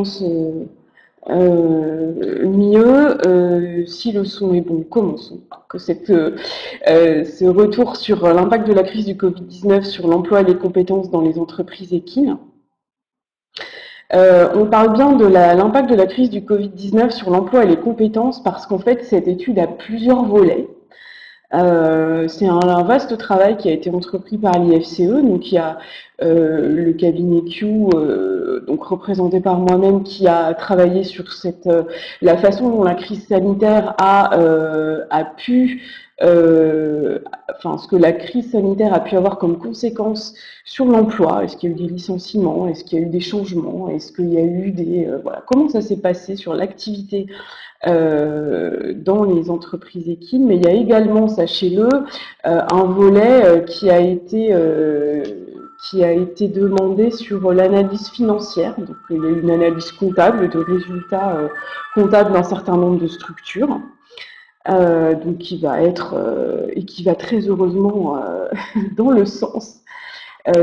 pense mieux. Si le son est bon, commençons. Que ce retour sur l'impact de la crise du Covid-19 sur l'emploi et les compétences dans les entreprises équines. On parle bien de l'impact de la crise du Covid-19 sur l'emploi et les compétences parce qu'en fait, cette étude a plusieurs volets. C'est un vaste travail qui a été entrepris par l'IFCE, donc il y a le cabinet Q, donc représenté par moi-même, qui a travaillé sur la façon dont la crise sanitaire a pu, enfin ce que la crise sanitaire a pu avoir comme conséquence sur l'emploi. Est-ce qu'il y a eu des licenciements? Est-ce qu'il y a eu des changements? Est-ce qu'il y a eu voilà, comment ça s'est passé sur l'activité dans les entreprises équines, mais il y a également, sachez-le, un volet qui a été demandé sur l'analyse financière. Donc, il y a une analyse comptable de résultats comptables d'un certain nombre de structures. Donc qui va être et qui va très heureusement dans le sens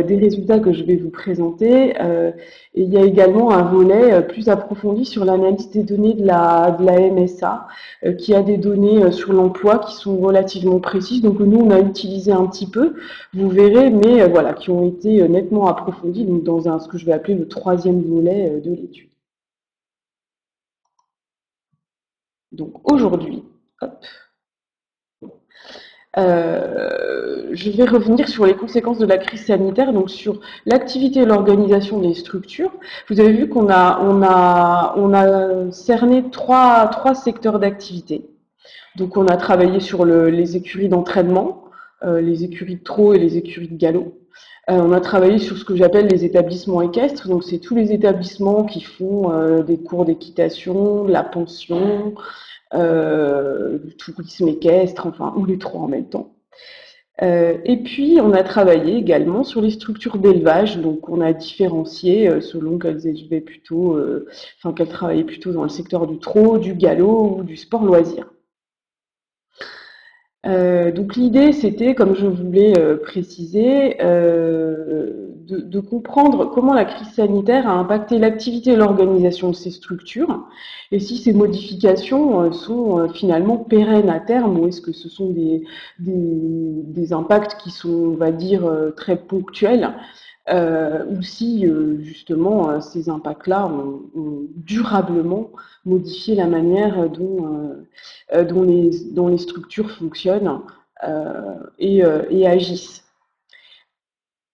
des résultats que je vais vous présenter. Et il y a également un volet plus approfondi sur l'analyse des données de la MSA, qui a des données sur l'emploi qui sont relativement précises, donc nous on a utilisé un petit peu, vous verrez, mais voilà, qui ont été nettement approfondies donc dans ce que je vais appeler le troisième volet de l'étude. Donc aujourd'hui, hop, je vais revenir sur les conséquences de la crise sanitaire, donc sur l'activité et l'organisation des structures. Vous avez vu qu'on a cerné trois secteurs d'activité. Donc on a travaillé sur les écuries d'entraînement, les écuries de trot et les écuries de galop. On a travaillé sur ce que j'appelle les établissements équestres, donc c'est tous les établissements qui font des cours d'équitation, de la pension, du tourisme équestre, enfin, ou les trois en même temps. Et puis, on a travaillé également sur les structures d'élevage, donc on a différencié selon qu'elles élevaient plutôt, enfin qu'elles travaillaient plutôt dans le secteur du trot, du galop ou du sport loisir. Donc l'idée, c'était, comme je voulais préciser, de comprendre comment la crise sanitaire a impacté l'activité et l'organisation de ces structures, et si ces modifications sont finalement pérennes à terme, ou est-ce que ce sont des impacts qui sont, on va dire, très ponctuels, ou si justement ces impacts-là ont durablement modifié la manière dont les structures fonctionnent et agissent.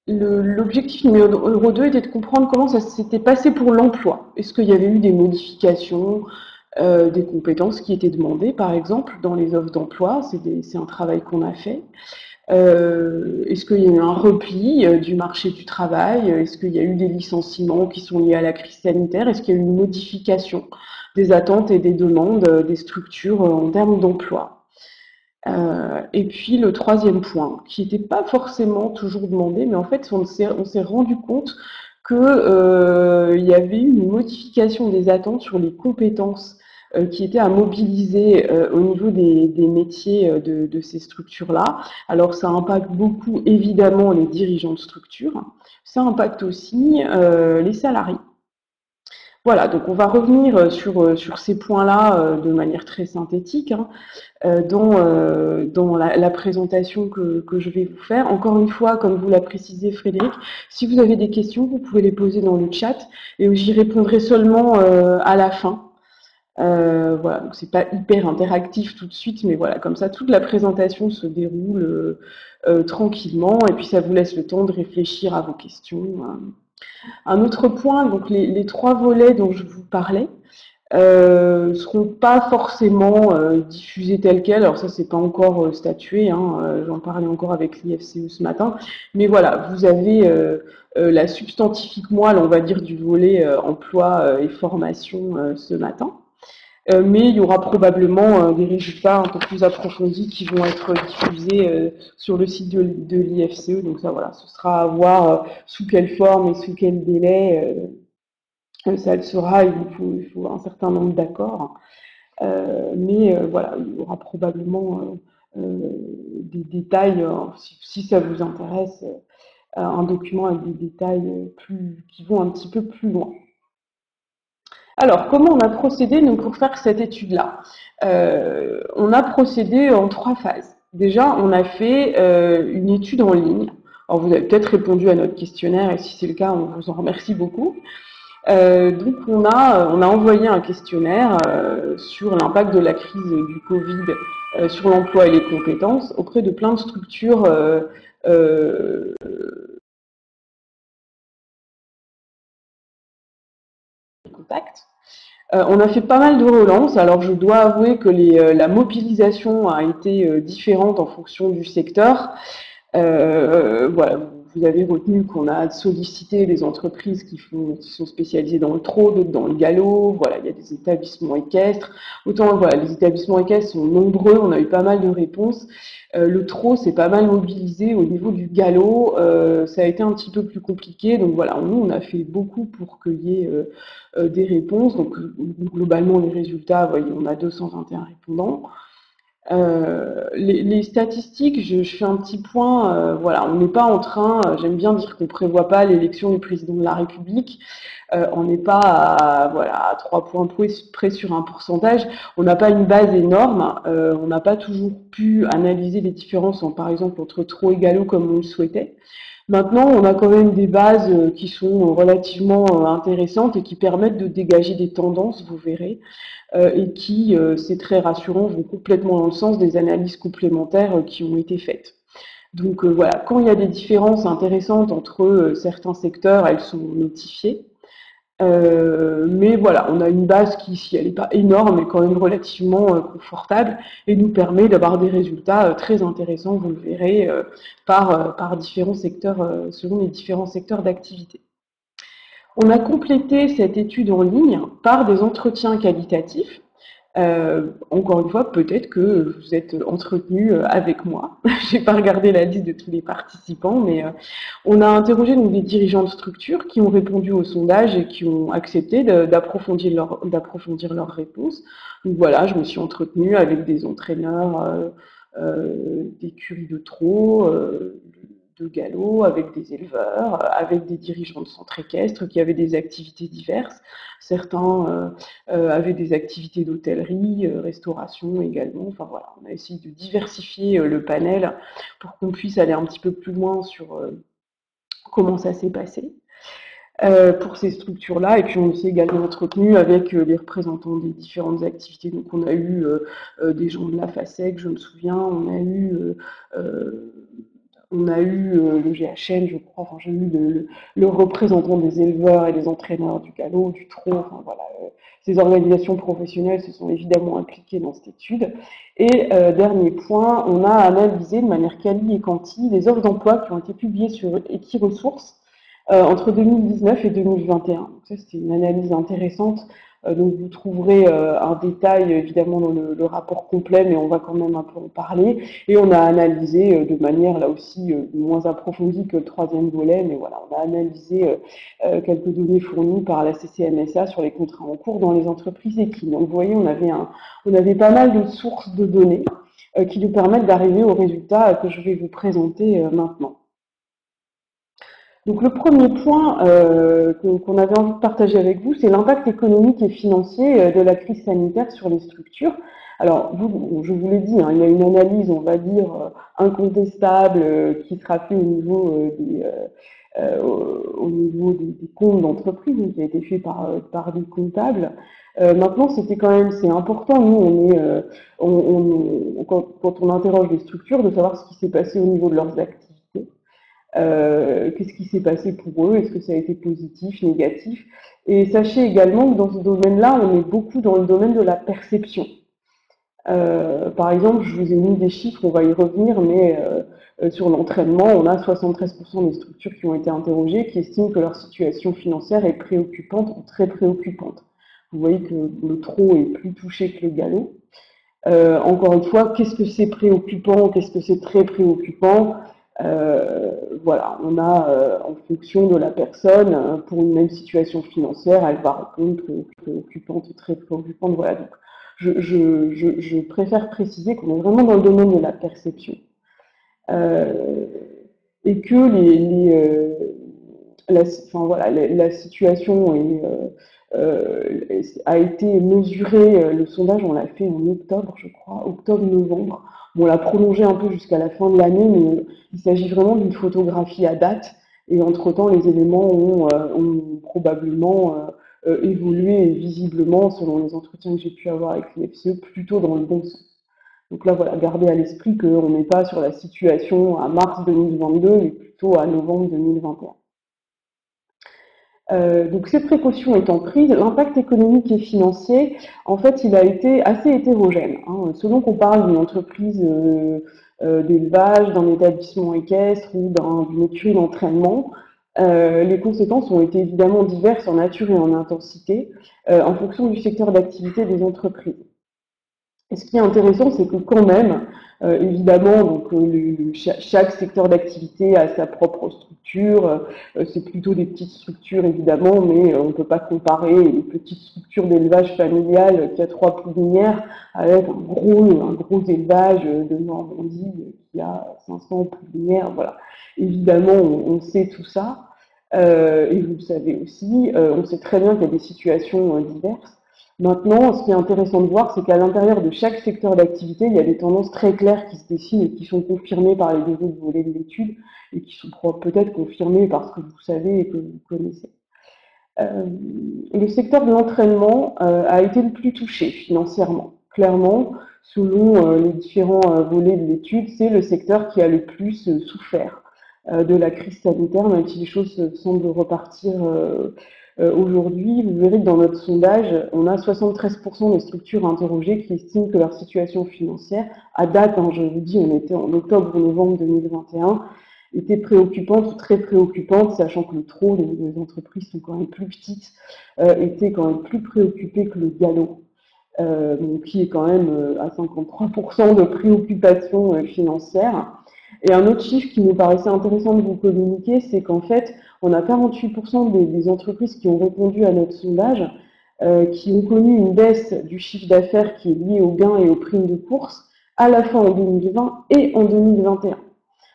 L'objectif numéro 2 était de comprendre comment ça s'était passé pour l'emploi. Est-ce qu'il y avait eu des modifications des compétences qui étaient demandées, par exemple, dans les offres d'emploi? C'est un travail qu'on a fait. Est-ce qu'il y a eu un repli du marché du travail? Est-ce qu'il y a eu des licenciements qui sont liés à la crise sanitaire? Est-ce qu'il y a eu une modification des attentes et des demandes des structures en termes d'emploi? Et puis le troisième point, qui n'était pas forcément toujours demandé, mais en fait on s'est rendu compte qu'il y avait eu une modification des attentes sur les compétences qui étaient à mobiliser au niveau des métiers de ces structures-là. Alors ça impacte beaucoup évidemment les dirigeants de structure, ça impacte aussi les salariés. Voilà, donc on va revenir sur ces points-là de manière très synthétique hein, dans la présentation que je vais vous faire. Encore une fois, comme vous l'a précisé Frédéric, si vous avez des questions, vous pouvez les poser dans le chat et j'y répondrai seulement à la fin. Voilà, donc c'est pas hyper interactif tout de suite, mais voilà, comme ça toute la présentation se déroule tranquillement et puis ça vous laisse le temps de réfléchir à vos questions. Un autre point, donc les trois volets dont je vous parlais seront pas forcément diffusés tels quels. Alors ça, c'est pas encore statué. Hein, j'en parlais encore avec l'IFCE ce matin. Mais voilà, vous avez la substantifique moelle, on va dire, du volet emploi et formation ce matin. Mais il y aura probablement des résultats un peu plus approfondis qui vont être diffusés sur le site de l'IFCE. Donc ça, voilà, ce sera à voir sous quelle forme et sous quel délai ça le sera. Il faut un certain nombre d'accords. Mais voilà, il y aura probablement des détails, si ça vous intéresse, un document avec des détails qui vont un petit peu plus loin. Alors, comment on a procédé nous, pour faire cette étude-là? On a procédé en 3 phases. Déjà, on a fait une étude en ligne. Alors, vous avez peut-être répondu à notre questionnaire, et si c'est le cas, on vous en remercie beaucoup. Donc, on a envoyé un questionnaire sur l'impact de la crise du Covid sur l'emploi et les compétences auprès de plein de structures euh, contact. On a fait pas mal de relances. Alors, je dois avouer que la mobilisation a été différente en fonction du secteur. Voilà, vous avez retenu qu'on a sollicité des entreprises qui sont spécialisées dans le trot, d'autres dans le galop. Voilà, il y a des établissements équestres. Autant, voilà, les établissements équestres sont nombreux, on a eu pas mal de réponses. Le trot s'est pas mal mobilisé. Au niveau du galop, ça a été un petit peu plus compliqué. Donc voilà, nous, on a fait beaucoup pour qu'il y ait des réponses. Donc globalement, les résultats, voyez, on a 221 répondants. Les statistiques, je fais un petit point. Voilà, on n'est pas en train. J'aime bien dire qu'on prévoit pas l'élection du président de la République. On n'est pas voilà, à 3 points près sur un pourcentage. On n'a pas une base énorme. On n'a pas toujours pu analyser les différences, par exemple, entre trot et galop comme on le souhaitait. Maintenant, on a quand même des bases qui sont relativement intéressantes et qui permettent de dégager des tendances, vous verrez, et qui, c'est très rassurant, vont complètement dans le sens des analyses complémentaires qui ont été faites. Donc voilà, quand il y a des différences intéressantes entre certains secteurs, elles sont notifiées. Mais voilà, on a une base qui, si elle n'est pas énorme, est quand même relativement confortable et nous permet d'avoir des résultats très intéressants, vous le verrez, par différents secteurs, selon les différents secteurs d'activité. On a complété cette étude en ligne par des entretiens qualitatifs. Encore une fois, peut-être que vous êtes entretenu avec moi. J'ai pas regardé la liste de tous les participants, mais on a interrogé donc des dirigeants de structures qui ont répondu au sondage et qui ont accepté d'approfondir leurs réponses. Donc voilà, je me suis entretenue avec des entraîneurs d'écuries de trot, de galop, avec des éleveurs, avec des dirigeants de centres équestres qui avaient des activités diverses. Certains avaient des activités d'hôtellerie, restauration également. Enfin voilà, on a essayé de diversifier le panel pour qu'on puisse aller un petit peu plus loin sur comment ça s'est passé pour ces structures-là. Et puis on s'est également entretenu avec les représentants des différentes activités. Donc on a eu des gens de la FASEC, je me souviens, on a eu le GHN, je crois, enfin, j'ai eu le représentant des éleveurs et des entraîneurs du galop, du trot, enfin voilà. Ces organisations professionnelles se sont évidemment impliquées dans cette étude. Et dernier point, on a analysé de manière quali et quanti les offres d'emploi qui ont été publiées sur Equiresources entre 2019 et 2021. Donc ça, c'était une analyse intéressante. Donc vous trouverez un détail évidemment dans le rapport complet, mais on va quand même un peu en parler. Et on a analysé de manière là aussi moins approfondie que le troisième volet, mais voilà, on a analysé quelques données fournies par la CCMSA sur les contrats en cours dans les entreprises équines. Donc vous voyez, on avait pas mal de sources de données qui nous permettent d'arriver aux résultats que je vais vous présenter maintenant. Donc le premier point qu'on avait envie de partager avec vous, c'est l'impact économique et financier de la crise sanitaire sur les structures. Alors, je vous l'ai dit, hein, il y a une analyse, on va dire, incontestable qui sera faite au niveau des comptes d'entreprise, qui a été fait par des comptables. Maintenant, c'est important, nous, quand on interroge les structures, de savoir ce qui s'est passé au niveau de leurs activités. Qu'est-ce qui s'est passé pour eux? Est-ce que ça a été positif, négatif? Et sachez également que dans ce domaine-là, on est beaucoup dans le domaine de la perception. Par exemple, je vous ai mis des chiffres, on va y revenir, mais sur l'entraînement, on a 73% des structures qui ont été interrogées qui estiment que leur situation financière est préoccupante ou très préoccupante. Vous voyez que le trot est plus touché que le galop. Encore une fois, qu'est-ce que c'est préoccupant, qu'est-ce que c'est très préoccupant? Voilà, on a en fonction de la personne, pour une même situation financière, elle va répondre préoccupante ou très préoccupante. Voilà, donc je préfère préciser qu'on est vraiment dans le domaine de la perception et que enfin, voilà, la situation a été mesuré, le sondage, on l'a fait en octobre, je crois, octobre-novembre. Bon, on l'a prolongé un peu jusqu'à la fin de l'année, mais il s'agit vraiment d'une photographie à date. Et entre-temps, les éléments ont probablement évolué visiblement, selon les entretiens que j'ai pu avoir avec l'IFCE, plutôt dans le bon sens. Donc là, voilà, gardez à l'esprit qu'on n'est pas sur la situation à mars 2022, mais plutôt à novembre 2021. Donc ces précautions étant prises, l'impact économique et financier, en fait, il a été assez hétérogène, hein. Selon qu'on parle d'une entreprise d'élevage, d'un établissement équestre ou d'une écurie d'entraînement, les conséquences ont été évidemment diverses en nature et en intensité, en fonction du secteur d'activité des entreprises. Et ce qui est intéressant, c'est que quand même, évidemment, donc chaque secteur d'activité a sa propre structure. C'est plutôt des petites structures, évidemment, mais on ne peut pas comparer une petite structure d'élevage familial qui a 3 poulinières avec un gros élevage de Normandie qui a 500 poulinières. Voilà. Évidemment, on sait tout ça. Et vous le savez aussi, on sait très bien qu'il y a des situations diverses. Maintenant, ce qui est intéressant de voir, c'est qu'à l'intérieur de chaque secteur d'activité, il y a des tendances très claires qui se dessinent et qui sont confirmées par les deux autres volets de l'étude et qui sont peut-être confirmées par ce que vous savez et que vous connaissez. Le secteur de l'entraînement a été le plus touché financièrement. Clairement, selon les différents volets de l'étude, c'est le secteur qui a le plus souffert de la crise sanitaire, même si les choses semblent repartir aujourd'hui. Vous verrez que dans notre sondage, on a 73% des structures interrogées qui estiment que leur situation financière, à date, hein, je vous dis, on était en octobre ou novembre 2021, était préoccupante ou très préoccupante, sachant que le trot, les entreprises sont quand même plus petites, étaient quand même plus préoccupées que le galop, qui est quand même à 53% de préoccupation financière. Et un autre chiffre qui nous paraissait intéressant de vous communiquer, c'est qu'en fait, on a 48% des entreprises qui ont répondu à notre sondage qui ont connu une baisse du chiffre d'affaires qui est liée aux gains et aux primes de course, à la fois en 2020 et en 2021.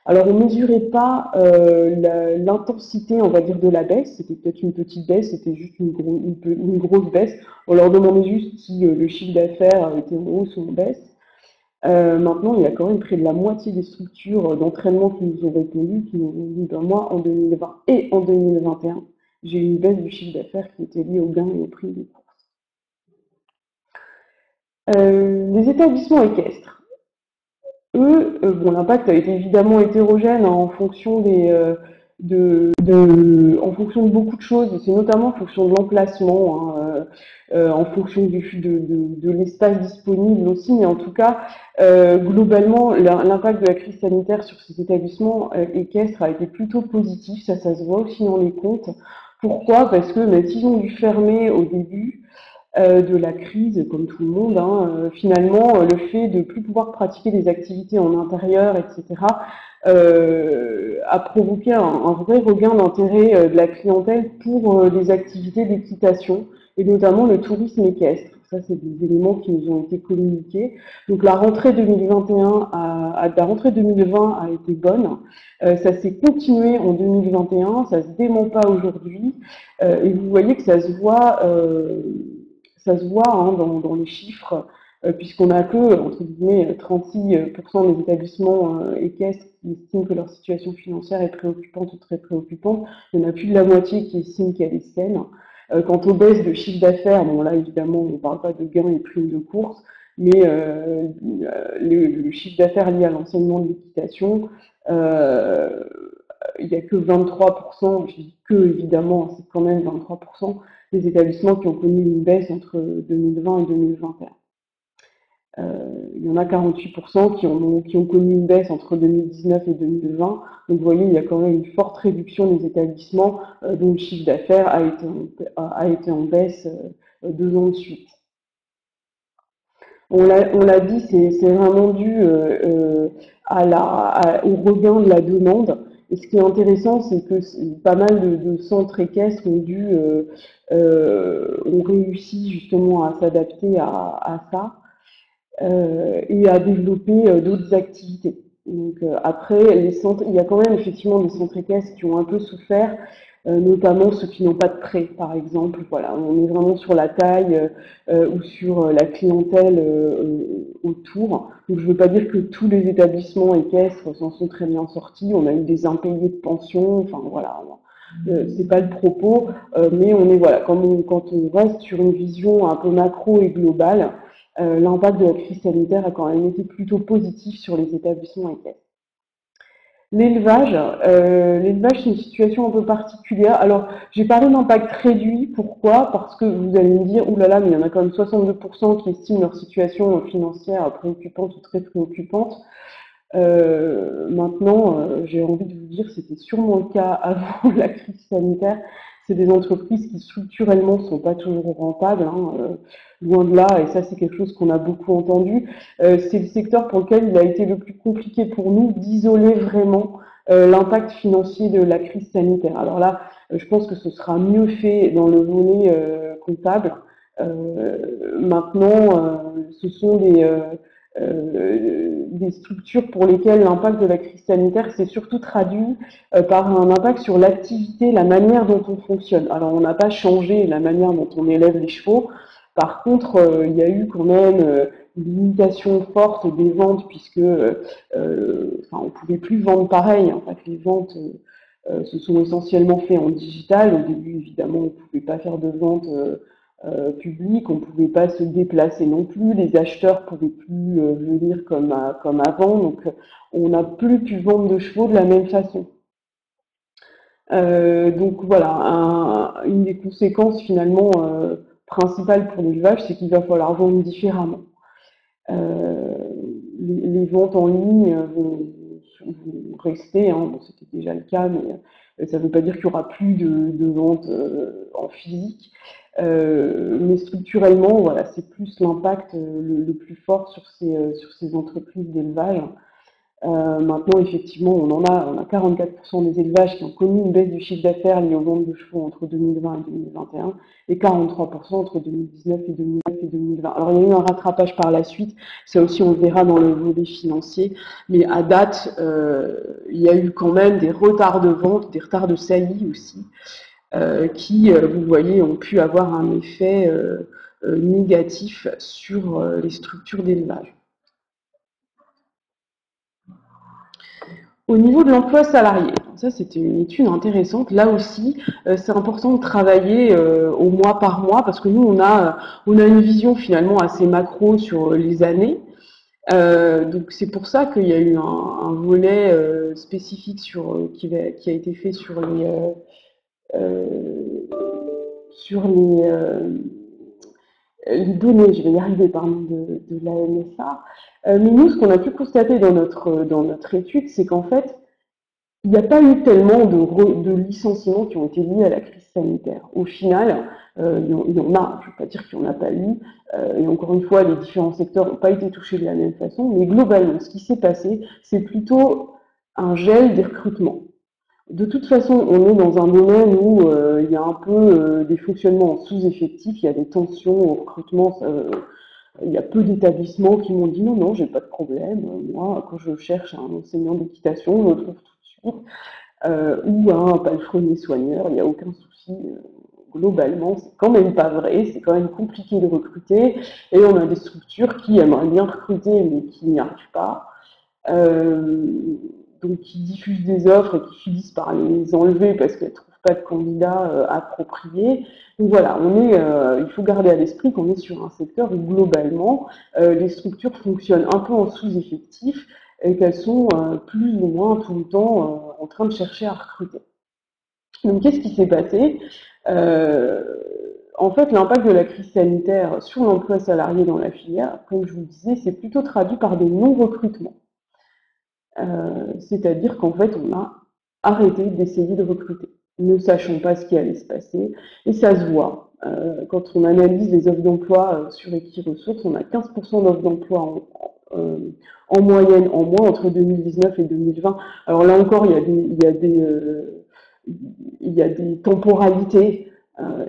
Alors, on ne mesurait pas l'intensité, on va dire, de la baisse. C'était peut-être une petite baisse, c'était juste une grosse baisse. On leur demandait juste si le chiffre d'affaires était en hausse ou en baisse. Maintenant, il y a quand même près de la moitié des structures d'entraînement qui nous ont répondu, qui nous ont dit, ben moi, en 2020 et en 2021, j'ai eu une baisse du chiffre d'affaires qui était liée aux gains et aux prix des courses. Les établissements équestres. Eux, bon, l'impact a été évidemment hétérogène, hein, en fonction en fonction de beaucoup de choses. C'est notamment en fonction de l'emplacement, hein, en fonction de l'espace disponible aussi. Mais en tout cas, globalement, l'impact de la crise sanitaire sur ces établissements équestres a été plutôt positif. Ça se voit aussi dans les comptes. Pourquoi? Parce que même s'ils ont dû fermer au début, de la crise, comme tout le monde, hein, finalement, le fait de plus pouvoir pratiquer des activités en intérieur, etc., a provoqué un vrai regain d'intérêt de la clientèle pour des activités d'équitation, et notamment le tourisme équestre. Ça, c'est des éléments qui nous ont été communiqués. Donc la rentrée 2021 la rentrée 2020 a été bonne. Ça s'est continué en 2021, ça se dément pas aujourd'hui. Et vous voyez que ça se voit, hein, dans les chiffres, puisqu'on n'a que, entre guillemets, 36% des établissements équestres qui estiment que leur situation financière est préoccupante ou très préoccupante. Il y en a plus de la moitié qui estiment qu'elle est saine. Quant aux baisses de chiffre d'affaires, bon là évidemment on ne parle pas de gains et primes de course, mais le chiffre d'affaires lié à l'enseignement de l'équitation, il n'y a que 23%, je dis que évidemment, c'est quand même 23% des établissements qui ont connu une baisse entre 2020 et 2021. Il y en a 48% qui ont connu une baisse entre 2019 et 2020. Donc vous voyez, il y a quand même une forte réduction des établissements dont le chiffre d'affaires a été en baisse 2 ans de suite. On l'a dit, c'est vraiment dû au regain de la demande. Et ce qui est intéressant, c'est que pas mal de centres équestres ont réussi justement à s'adapter à ça et à développer d'autres activités. Donc après, il y a quand même effectivement des centres équestres qui ont un peu souffert, notamment ceux qui n'ont pas de prêt, par exemple. Voilà, on est vraiment sur la taille ou sur la clientèle autour. Donc, je ne veux pas dire que tous les établissements équestres s'en sont très bien sortis. On a eu des impayés de pension. Enfin, voilà. C'est pas le propos, mais on est voilà, quand on reste sur une vision un peu macro et globale, l'impact de la crise sanitaire a quand même été plutôt positif sur les établissements équestres. L'élevage, l'élevage, c'est une situation un peu particulière. Alors, j'ai parlé d'impact réduit. Pourquoi? Parce que vous allez me dire, oulala, mais il y en a quand même 62% qui estiment leur situation financière préoccupante ou très préoccupante. Maintenant, j'ai envie de vous dire, c'était sûrement le cas avant la crise sanitaire. C'est des entreprises qui structurellement sont pas toujours rentables, hein, loin de là, et ça c'est quelque chose qu'on a beaucoup entendu. C'est le secteur pour lequel il a été le plus compliqué pour nous d'isoler vraiment l'impact financier de la crise sanitaire. Alors là, je pense que ce sera mieux fait dans le volet comptable. Maintenant, ce sont des structures pour lesquelles l'impact de la crise sanitaire s'est surtout traduit par un impact sur l'activité, la manière dont on fonctionne. Alors, on n'a pas changé la manière dont on élève les chevaux. Par contre, il y a eu quand même une limitation forte des ventes puisque enfin, on pouvait plus vendre pareil. En fait, les ventes se sont essentiellement faites en digital. Au début, évidemment, on ne pouvait pas faire de vente public, on ne pouvait pas se déplacer non plus, les acheteurs ne pouvaient plus venir comme avant, donc on n'a plus pu vendre de chevaux de la même façon. Donc voilà, une des conséquences finalement principales pour l'élevage, c'est qu'il va falloir vendre différemment. Euh, les ventes en ligne vont rester, hein. Bon, c'était déjà le cas, mais ça ne veut pas dire qu'il n'y aura plus de ventes en physique. Mais structurellement, voilà, c'est plus l'impact le plus fort sur ces entreprises d'élevage. Maintenant, effectivement, on a 44% des élevages qui ont connu une baisse du chiffre d'affaires liée aux ventes de chevaux entre 2020 et 2021 et 43% entre 2019 et 2020. Alors, il y a eu un rattrapage par la suite, ça aussi on le verra dans le volet financier, mais à date, il y a eu quand même des retards de vente, des retards de saillie aussi, qui, vous voyez, ont pu avoir un effet négatif sur les structures d'élevage. Au niveau de l'emploi salarié, ça c'était une étude intéressante. Là aussi, c'est important de travailler au mois par mois parce que nous, on a une vision finalement assez macro sur les années. Donc c'est pour ça qu'il y a eu un volet spécifique qui a été fait euh, sur les données, je vais y arriver, pardon, de la MSA. Mais nous, ce qu'on a pu constater dans notre étude, c'est qu'en fait, il n'y a pas eu tellement de licenciements qui ont été liés à la crise sanitaire. Au final, il y en a, je ne veux pas dire qu'il n'y en a pas eu, et encore une fois, les différents secteurs n'ont pas été touchés de la même façon, mais globalement, ce qui s'est passé, c'est plutôt un gel des recrutements. De toute façon, on est dans un domaine où il y a un peu des fonctionnements en sous-effectifs, il y a des tensions au recrutement. Il y a peu d'établissements qui m'ont dit non, non, j'ai pas de problème. Moi, quand je cherche un enseignant d'équitation, on le trouve tout de suite. Ou un palefrenier soigneur, il n'y a aucun souci. Globalement, c'est quand même pas vrai, c'est quand même compliqué de recruter. Et on a des structures qui aimeraient bien recruter, mais qui n'y arrivent pas. Euh, donc qui diffusent des offres et qui finissent par les enlever parce qu'elles ne trouvent pas de candidats appropriés. Donc voilà, il faut garder à l'esprit qu'on est sur un secteur où globalement les structures fonctionnent un peu en sous-effectif et qu'elles sont plus ou moins tout le temps en train de chercher à recruter. Donc qu'est-ce qui s'est passé? euh, En fait, l'impact de la crise sanitaire sur l'emploi salarié dans la filière, comme je vous le disais, c'est plutôt traduit par des non-recrutements. C'est-à-dire qu'en fait, on a arrêté d'essayer de recruter, ne sachant pas ce qui allait se passer, et ça se voit. Quand on analyse les offres d'emploi sur Equiresources, on a 15% d'offres d'emploi en moyenne en moins entre 2019 et 2020. Alors là encore, il y a des temporalités.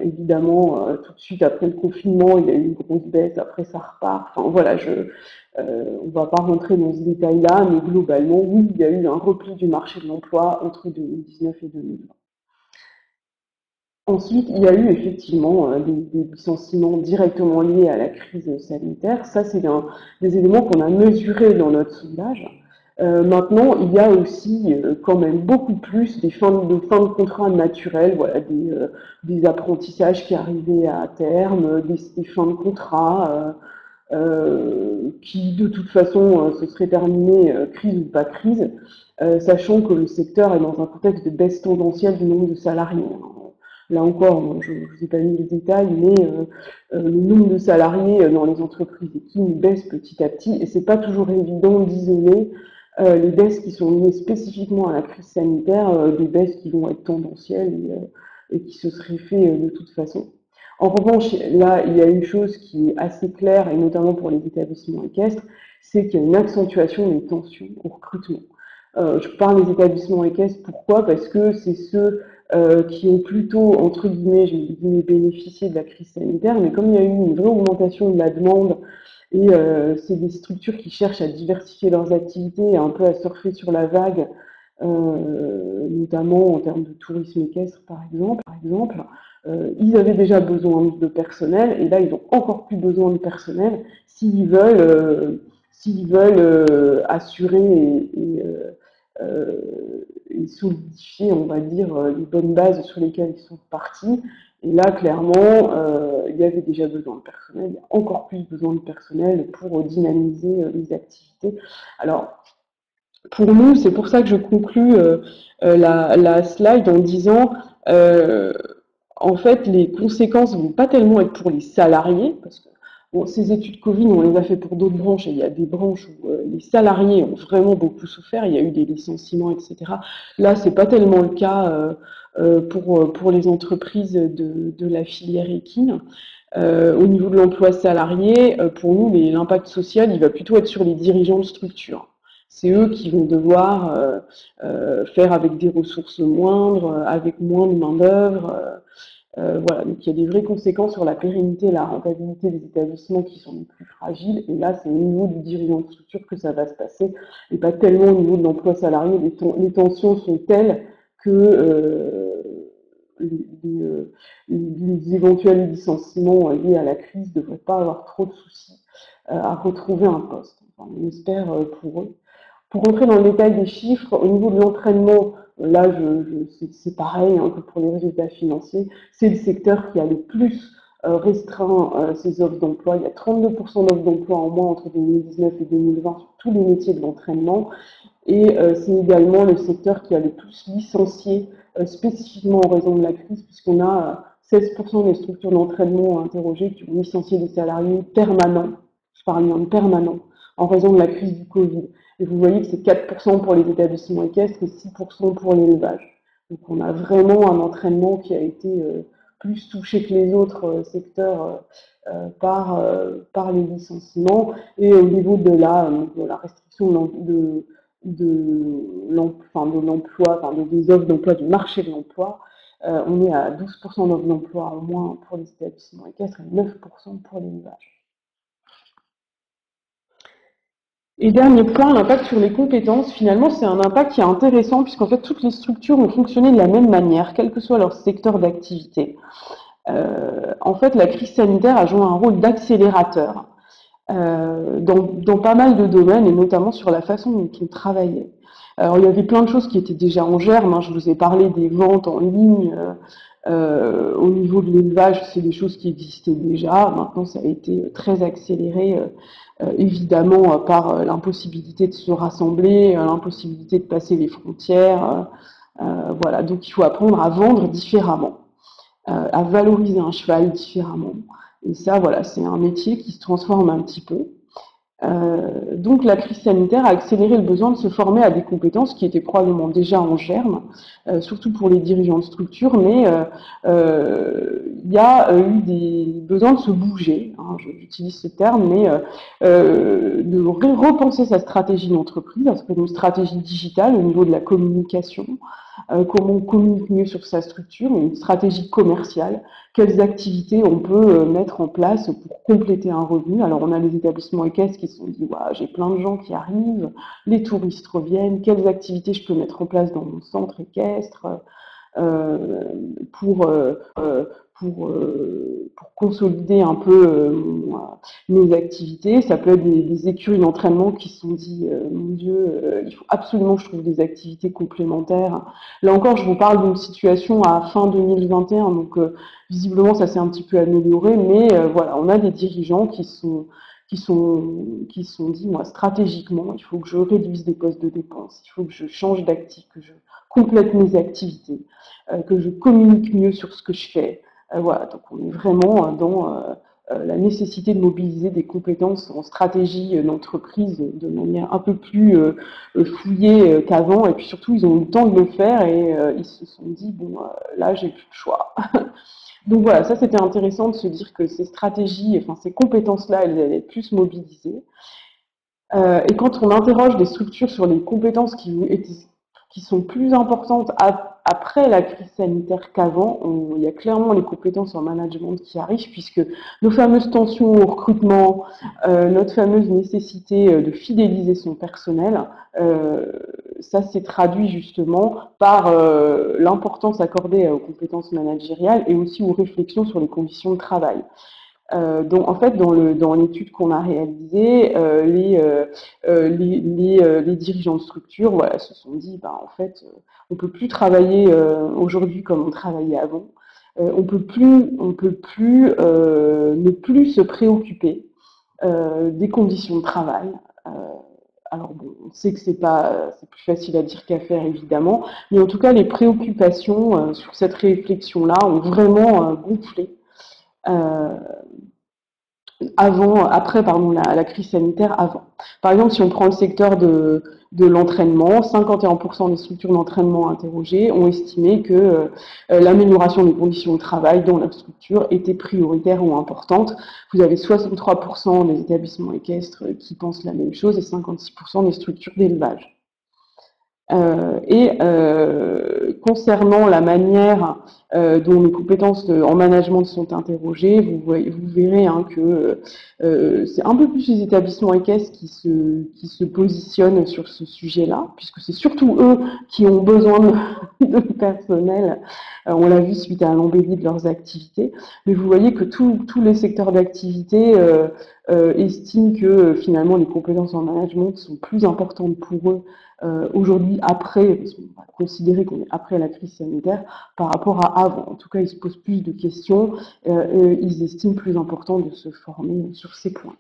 Évidemment, tout de suite après le confinement, il y a eu une grosse baisse, après ça repart. Enfin voilà, on ne va pas rentrer dans ce détail-là, mais globalement, oui, il y a eu un repli du marché de l'emploi entre 2019 et 2020. Ensuite, il y a eu effectivement des licenciements directement liés à la crise sanitaire. Ça, c'est des éléments qu'on a mesurés dans notre sondage. Maintenant, il y a aussi quand même beaucoup plus fins de contrat naturels, voilà, des apprentissages qui arrivaient à terme, des fins de contrat qui de toute façon se seraient terminées, crise ou pas crise, sachant que le secteur est dans un contexte de baisse tendancielle du nombre de salariés, hein. Là encore, bon, je ne vous ai pas mis les détails, mais le nombre de salariés dans les entreprises équines baisse petit à petit, et c'est pas toujours évident d'isoler les baisses qui sont liées spécifiquement à la crise sanitaire, des baisses qui vont être tendancielles et qui se seraient fait de toute façon. En revanche, là, il y a une chose qui est assez claire, et notamment pour les établissements équestres, c'est qu'il y a une accentuation des tensions au recrutement. Je parle des établissements équestres, pourquoi? Parce que c'est ceux qui ont plutôt, entre guillemets, bénéficié de la crise sanitaire, mais comme il y a eu une vraie augmentation de la demande, et c'est des structures qui cherchent à diversifier leurs activités, un peu à surfer sur la vague, notamment en termes de tourisme équestre, par exemple, ils avaient déjà besoin de personnel, et là, ils ont encore plus besoin de personnel s'ils veulent assurer et solidifier, on va dire, les bonnes bases sur lesquelles ils sont partis. Et là, clairement, il y avait déjà besoin de personnel, il y a encore plus besoin de personnel pour dynamiser les activités. Alors, pour nous, c'est pour ça que je conclus la slide en disant, euh, en fait, les conséquences vont pas tellement être pour les salariés, parce que bon, ces études Covid, on les a fait pour d'autres branches, et il y a des branches où les salariés ont vraiment beaucoup souffert, il y a eu des licenciements, etc. Là, c'est pas tellement le cas pour les entreprises de la filière équine. Au niveau de l'emploi salarié, pour nous, l'impact social, il va plutôt être sur les dirigeants de structure. C'est eux qui vont devoir faire avec des ressources moindres, avec moins de main-d'œuvre. Voilà, donc il y a des vraies conséquences sur la pérennité et la rentabilité des établissements qui sont les plus fragiles. Et là, c'est au niveau du dirigeant de structure que ça va se passer, et pas tellement au niveau de l'emploi salarié. Les tensions sont telles que les éventuels licenciements liés à la crise ne devraient pas avoir trop de soucis à retrouver un poste. Enfin, on espère pour eux. Pour rentrer dans le détail des chiffres, au niveau de l'entraînement, là, c'est pareil hein, que pour les résultats financiers. C'est le secteur qui a le plus restreint ses offres d'emploi. Il y a 32% d'offres d'emploi en moins entre 2019 et 2020 sur tous les métiers de l'entraînement. Et c'est également le secteur qui a le plus licencié spécifiquement en raison de la crise, puisqu'on a 16% des structures d'entraînement interrogées qui ont licencié des salariés permanents, je parle bien de permanents, en raison de la crise du Covid. Et vous voyez que c'est 4% pour les établissements équestres et 6% pour l'élevage. Donc on a vraiment un entraînement qui a été plus touché que les autres secteurs par les licenciements. Et au niveau de la restriction l'emploi, des offres d'emploi, du marché de l'emploi, on est à 12% d'offres d'emploi en moins pour les établissements équestres et 9% pour l'élevage. Et dernier point, l'impact sur les compétences. Finalement, c'est un impact qui est intéressant puisqu'en fait, toutes les structures ont fonctionné de la même manière, quel que soit leur secteur d'activité. En fait, la crise sanitaire a joué un rôle d'accélérateur dans pas mal de domaines et notamment sur la façon dont on travaillait. Alors, il y avait plein de choses qui étaient déjà en germe, hein. Je vous ai parlé des ventes en ligne. Au niveau de l'élevage, c'est des choses qui existaient déjà. Maintenant, ça a été très accéléré, évidemment, par l'impossibilité de se rassembler, l'impossibilité de passer les frontières. Voilà, donc il faut apprendre à vendre différemment, à valoriser un cheval différemment. Et ça, voilà, c'est un métier qui se transforme un petit peu. Donc la crise sanitaire a accéléré le besoin de se former à des compétences qui étaient probablement déjà en germe, surtout pour les dirigeants de structure, mais il y a eu des besoins de se bouger, hein, j'utilise ce terme, mais de repenser sa stratégie d'entreprise, parce que une stratégie digitale au niveau de la communication, comment on communique mieux sur sa structure, une stratégie commerciale, quelles activités on peut mettre en place pour compléter un revenu. Alors on a les établissements équestres qui se sont dit j'ai plein de gens qui arrivent, les touristes reviennent, quelles activités je peux mettre en place dans mon centre équestre. euh, pour, euh, euh, pour consolider un peu mes activités. Ça peut être des écuries d'entraînement qui se sont dit, mon Dieu, il faut absolument que je trouve des activités complémentaires. Là encore, je vous parle d'une situation à fin 2021, donc visiblement ça s'est un petit peu amélioré, mais voilà, on a des dirigeants qui sont dit, moi, stratégiquement, il faut que je réduise des postes de dépenses, il faut que je change d'actif, que je complète mes activités, que je communique mieux sur ce que je fais. Voilà, donc on est vraiment dans la nécessité de mobiliser des compétences en stratégie d'entreprise de manière un peu plus fouillée qu'avant. Et puis surtout, ils ont eu le temps de le faire et ils se sont dit, bon, là, j'ai plus le choix. Donc voilà, ça c'était intéressant de se dire que ces stratégies, enfin ces compétences-là, elles allaient être plus mobilisées. Et quand on interroge des structures sur les compétences qui sont plus importantes après la crise sanitaire qu'avant, il y a clairement les compétences en management qui arrivent, puisque nos fameuses tensions au recrutement, notre fameuse nécessité de fidéliser son personnel, euh, ça s'est traduit justement par l'importance accordée aux compétences managériales et aussi aux réflexions sur les conditions de travail. Donc en fait, dans l'étude qu'on a réalisée, les dirigeants de structure, voilà, se sont dit, bah, en fait, on peut plus travailler aujourd'hui comme on travaillait avant. On peut plus ne plus se préoccuper des conditions de travail. Euh, alors bon, on sait que c'est plus facile à dire qu'à faire évidemment, mais en tout cas, les préoccupations sur cette réflexion-là ont vraiment gonflé. Euh, après la crise sanitaire avant. Par exemple, si on prend le secteur de l'entraînement, 51% des structures d'entraînement interrogées ont estimé que l'amélioration des conditions de travail dans leur structure était prioritaire ou importante. Vous avez 63% des établissements équestres qui pensent la même chose et 56% des structures d'élevage. Concernant la manière dont les compétences en management sont interrogées, vous verrez hein, que c'est un peu plus les établissements équestres qui se positionnent sur ce sujet-là, puisque c'est surtout eux qui ont besoin de personnel. On l'a vu suite à l'embellie de leurs activités. Mais vous voyez que tous les secteurs d'activité estiment que finalement les compétences en management sont plus importantes pour eux aujourd'hui après, parce qu'on va considérer qu'on est après la crise sanitaire, par rapport à avant. En tout cas, ils se posent plus de questions, et ils estiment plus important de se former sur ces points.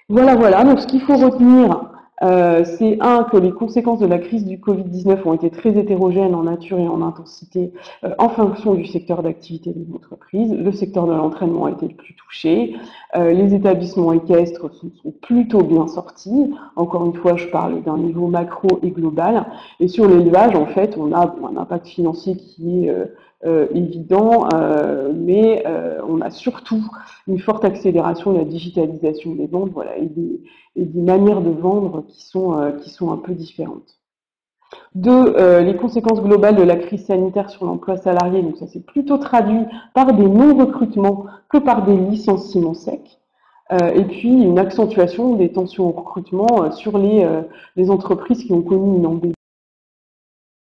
Voilà, voilà. Donc, ce qu'il faut retenir, c'est que les conséquences de la crise du Covid-19 ont été très hétérogènes en nature et en intensité en fonction du secteur d'activité des entreprises. Le secteur de l'entraînement a été le plus touché. Les établissements équestres sont plutôt bien sortis. Encore une fois, je parle d'un niveau macro et global. Et sur l'élevage, en fait, on a un impact financier qui est évident, mais on a surtout une forte accélération de la digitalisation des ventes, voilà, et des manières de vendre qui sont un peu différentes. Les conséquences globales de la crise sanitaire sur l'emploi salarié, donc ça s'est plutôt traduit par des non-recrutements que par des licenciements secs. Et puis une accentuation des tensions au recrutement sur les entreprises qui ont connu une embellie,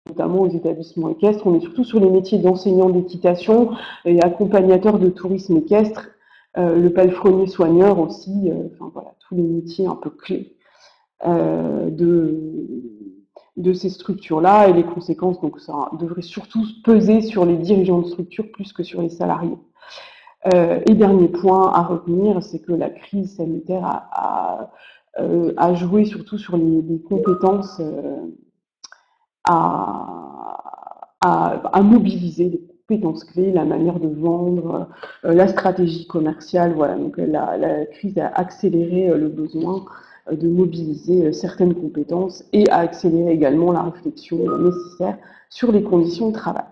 notamment aux établissements équestres. On est surtout sur les métiers d'enseignants d'équitation et accompagnateurs de tourisme équestre, le palefrenier soigneur aussi, enfin voilà, tous les métiers un peu clés euh, de, de ces structures-là et les conséquences, donc ça devrait surtout peser sur les dirigeants de structure plus que sur les salariés. Et dernier point à retenir, c'est que la crise sanitaire a joué surtout sur les compétences à mobiliser les compétences clés, la manière de vendre, la stratégie commerciale. Voilà, donc la crise a accéléré le besoin de mobiliser certaines compétences et a accéléré également la réflexion nécessaire sur les conditions de travail.